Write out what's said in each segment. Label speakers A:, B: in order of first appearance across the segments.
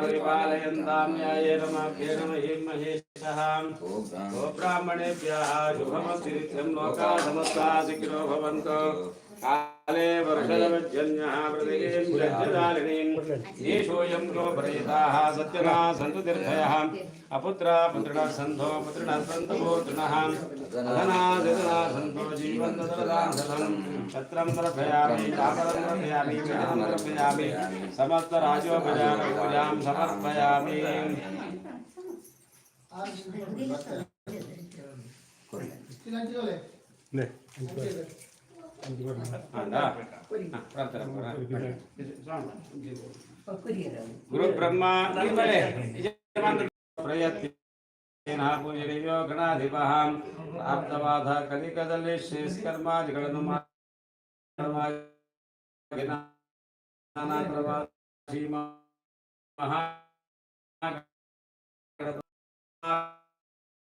A: परिपालयन्तां न्यायेन मार्गेण महीं महेशः गोब्राह्मणेभ्यः शुभमस्तीर्थं लोकाः समस्ताः सुखिनो भवन्तु काले वर्षदवज्जन्यः प्रतिगिरिं जज्जदालिनीं येषोऽयं गोपरेताः सत्यना सन्तु तीर्थयः अपुत्रा पुत्रिणः सन्तो पुत्रिणः सन्तु पुत्रिणः धना धना सन्तो जीवन्तदरदां सदं छत्रं तर्पयामि चापरं तर्पयामि विजयं तर्पयामि समस्तराजोपचारं पूजां समर्पयामि गुरु ब्रह्मा प्रयत्न पूजनीयो गणाधिपः प्राप्तवाದ ಕಲಿಕದಲ್ಲಿ ಶ್ರೇಷ್ಕರ್ಮಾದಿಗಳನ್ನು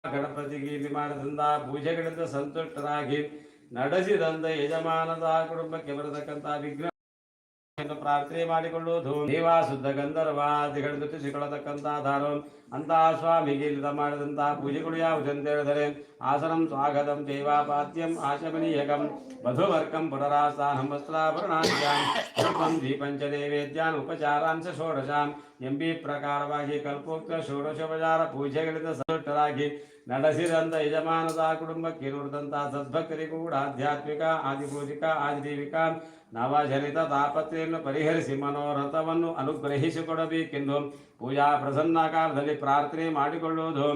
A: ಗಣಪತಿಗೆ ಇಲ್ಲಿ ಮಾಡಿದಂತ ಪೂಜೆಗಳಿಂದ ಸಂತುಷ್ಟರಾಗಿ ನಡೆಸಿದಂತ ಯಜಮಾನದ ಕುಟುಂಬಕ್ಕೆ ಬರತಕ್ಕಂತ ವಿಘ್ನ ಪ್ರಾರ್ಥನೆ ಮಾಡಿಕೊಳ್ಳುವುದು ದೇವ ಶುದ್ಧ ಗಂಧರ್ವಾದಿಗಳ ಜೊತೆಸಿಕೊಳ್ಳತಕ್ಕಂತಾಧಾರು ಅಂತಹ ಸ್ವಾಮಿಗೆ ಇಲ್ಲಿದ ಮಾಡಿದಂತಹ ಪೂಜೆಗಳು ಯಾವುದಂತ ಹೇಳಿದರೆ ಆಸನಂ ಸ್ವಾಗತಂ ದೇವಾಪಾತ್ಯಂ ಆಶಮನೀಯಕಂ ವಧುವರ್ಕಂ ಪುನರಾಸ್ಥಾನಂ ವಸ್ತ್ರಾಭರಣಾನ್ ದೀಪಂಚದೇವೇದ್ಯಾನ್ ಉಪಚಾರಾಂಶ ಷೋಡಶಾಂ ಎಂಬಿ ಪ್ರಕಾರವಾಗಿ ಕಲ್ಪೋಕ್ತ ಷೋಡಶೋಪಚಾರ ಪೂಜೆಗಳಿಂದ ಸಂತುಷ್ಟರಾಗಿ ನಡೆಸಿದಂತ ಯಜಮಾನದ ಕುಟುಂಬಕ್ಕೆ ನುಡಿದಂತಹ ಸದ್ಭಕ್ತರಿಗೂ ಕೂಡ ಆಧ್ಯಾತ್ಮಿಕ ಆದಿಪೂಜಿಕ ಆದಿದೇವಿಕ ನವಜನಿತ ತಾಪತ್ರೆಯನ್ನು ಪರಿಹರಿಸಿ ಮನೋರಥವನ್ನು ಅನುಗ್ರಹಿಸಿಕೊಡಬೇಕೆಂದು ಪೂಜಾ ಪ್ರಸನ್ನಾಕಾರದಲ್ಲಿ ಪ್ರಾರ್ಥನೆ ಮಾಡಿಕೊಳ್ಳುವುದು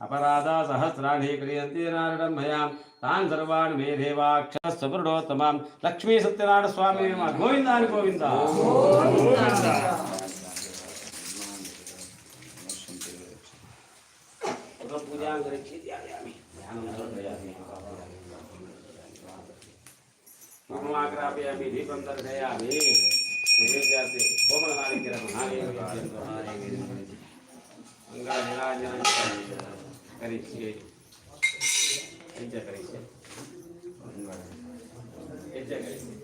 A: ಅಪರಾಧ ಸಹಸ್ರಾಣಿ ಕ್ರಿಯಂತಿ ನಾರಾಯಣಮಯ ತಾನ್ ಸರ್ವಾನ್ ಮೇ ದೇವಾಕ್ಷ ಸುಬ್ರಡೋತ್ತಮ ಲಕ್ಷ್ಮೀ ಸತ್ಯನಾರಾಯಣ ಸ್ವಾಮಿ ಗೋವಿಂದ ಗೋವಿಂದ पूर्णमाग्रापयामि दीपं दर्शयामि नैवेद्यार्थे मंगलनीराजनं करिष्ये यज्ञ करिष्ये यज्ञ करिष्ये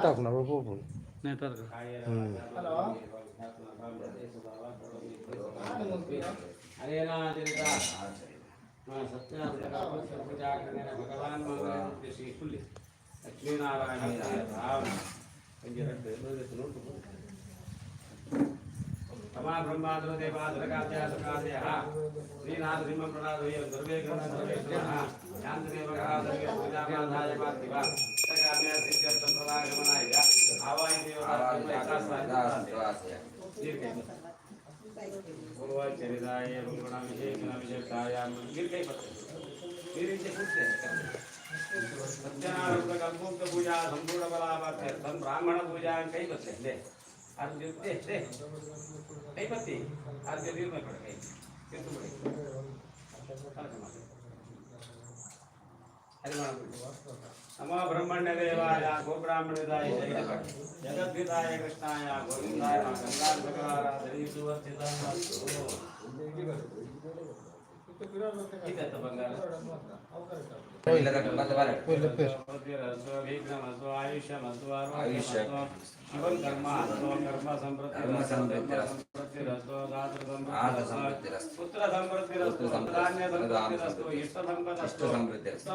B: कट ना वो
A: नहीं तर अरेना देवता सत्यनारायण पूजा करने भगवान मंगल श्री फुल्ली लक्ष्मी नारायण भाव तमा ब्रह्मादर देवादर कात्यासकादयः श्रीनाथ सिंह प्रणादय सर्वे गण सर्वे नमः शांतदेव कादय पूजामाधाय पार्थिवा सकाम्या सिद्ध संप्रदाय गमनाय आवाय देवता भगवान चरिताय गुण विशेषाय गिरकै पत्ते गिरिंचे पुष्टे सत्यनारायण कल्पोक्त पूजा संपूर्ण बलापार्थं ब्राह्मण पूजा कई पत्ते ले आद्य दे कई पत्ते आद्य दिन में पड़ गई किंतु बड़ी नमो ब्रह्मण्य देवाय गोब्राह्मणदाय जगद्गीताय कृष्णाय गोविंदाय गंगाधराराधरी सुवर्तितामस्तु इदत बंगाल आयुष्य शिवं कर्म समृद्धिरस्तो पुत्र समृद्धिरस्तो धान्य समृद्धिरस्तो इष्ट समृद्धिरस्तो